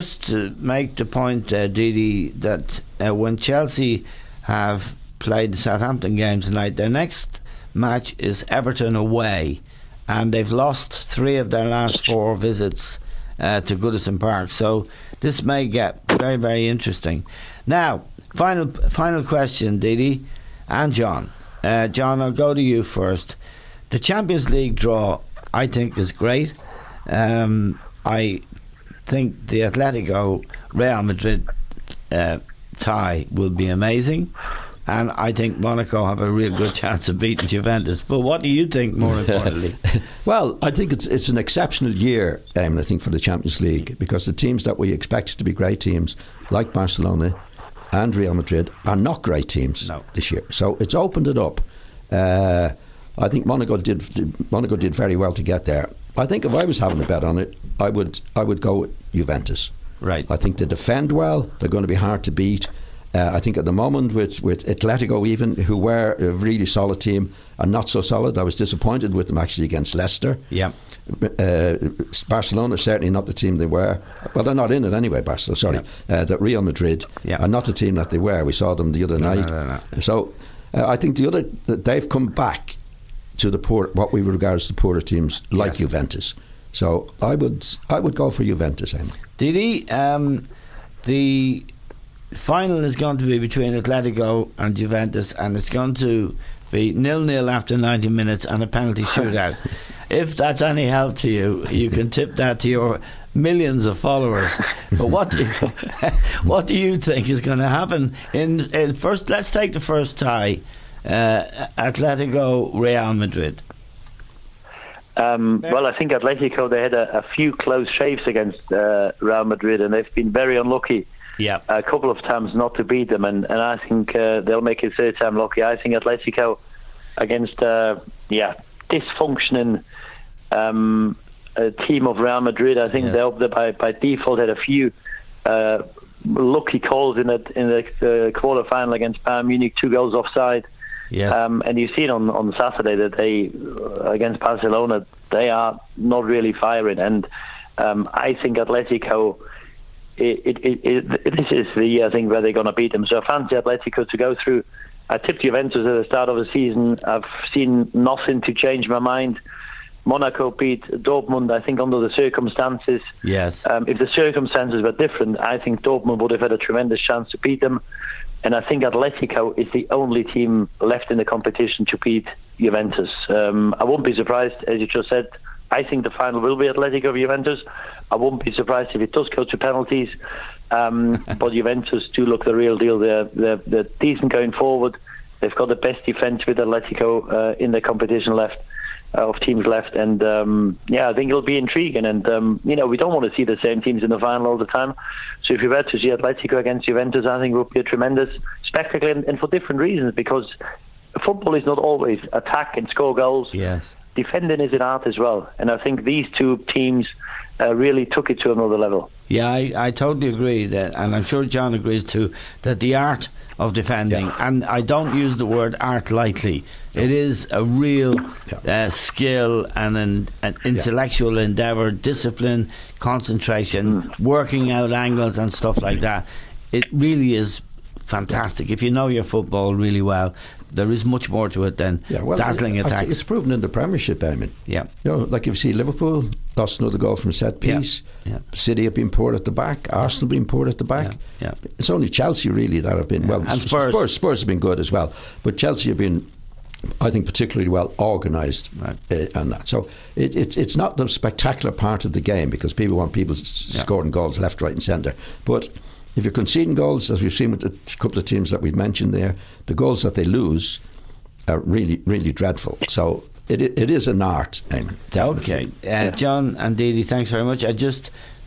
just to make the point, Didi, that when Chelsea have played the Southampton game tonight, their next match is Everton away, and they've lost 3 of their last 4 visits to Goodison Park. So this may get very, very interesting. Now, final question, Didi and John. John, I'll go to you first. The Champions League draw, I think, is great. I think the Atletico Real Madrid tie will be amazing, and I think Monaco have a real good chance of beating Juventus. But what do you think, more importantly? Well, I think it's an exceptional year, I think, for the Champions League, because the teams that we expected to be great teams, like Barcelona and Real Madrid, are not great teams this year. So it's opened it up. I think Monaco did very well to get there. I think if I was having a bet on it, I would go with Juventus. Right. I think they defend well. They're going to be hard to beat. I think at the moment with Atletico, even, who were a really solid team, are not so solid. I was disappointed with them actually against Leicester. Yeah. Barcelona certainly not the team they were. Well, they're not in it anyway, Barcelona. Sorry. That Real Madrid are not the team that they were. We saw them the other night. No. So I think they've come back to what we would regard as the poorer teams, like Juventus. So I would go for Juventus. Didi, the final is going to be between Atletico and Juventus, and it's going to be 0-0 after 90 minutes and a penalty shootout. If that's any help to you, you can tip that to your millions of followers. But what do you think is going to happen in first? Let's take the first tie, Atletico Real Madrid. Well, I think Atletico, they had a few close shaves against Real Madrid, and they've been very unlucky. Yeah, a couple of times not to beat them, and I think they'll make it third time lucky. I think Atletico against dysfunctioning a team of Real Madrid, I think they'll by default had a few lucky calls in the quarter final against Bayern Munich, 2 goals offside. Yes. And you see it on Saturday that they against Barcelona, they are not really firing, and I think Atletico, this is the year, I think, where they're going to beat them. So I fancy Atletico to go through. I tipped Juventus at the start of the season. I've seen nothing to change my mind. Monaco beat Dortmund, I think, under the circumstances. Yes. If the circumstances were different, I think Dortmund would have had a tremendous chance to beat them. And I think Atletico is the only team left in the competition to beat Juventus. I won't be surprised, as you just said. I think the final will be Atletico Juventus. I won't be surprised if it does go to penalties. But Juventus do look the real deal. They're decent going forward. They've got the best defence with Atletico in the competition left. Of teams left, and I think it'll be intriguing, and we don't want to see the same teams in the final all the time. So if you were to see Atletico against Juventus, I think it would be a tremendous spectacle, and for different reasons, because football is not always attack and score goals. Yes. Defending is an art as well, and I think these two teams really took it to another level. Yeah, I totally agree that, and I'm sure John agrees too, that the art of defending, and I don't use the word art lightly. It is a real skill and an intellectual endeavour, discipline, concentration, working out angles and stuff like that. It really is fantastic. If you know your football really well, there is much more to it than dazzling attacks. It's proven in the Premiership, Eamon. Yeah. Like if you see Liverpool lost another goal from set piece. Yeah. City have been poor at the back. Arsenal been poor at the back. Yeah. It's only Chelsea really that have been and Spurs have been good as well. But Chelsea have been, I think, particularly well organised on that. So it's not the spectacular part of the game, because people want people scoring goals left, right and centre. But if you're conceding goals, as we've seen with the couple of teams that we've mentioned there, the goals that they lose are really, really dreadful. So it is an art, Eamon. Okay. John and Didi, thanks very much.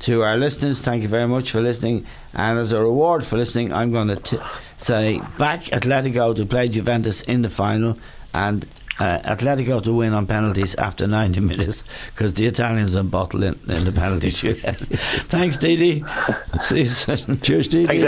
To our listeners, thank you very much for listening. And as a reward for listening, I'm going to say back Atletico to play Juventus in the final, and Atletico to win on penalties after 90 minutes, because the Italians are bottled in the penalty shootout. Thanks, Didi. See you soon. Cheers, Didi.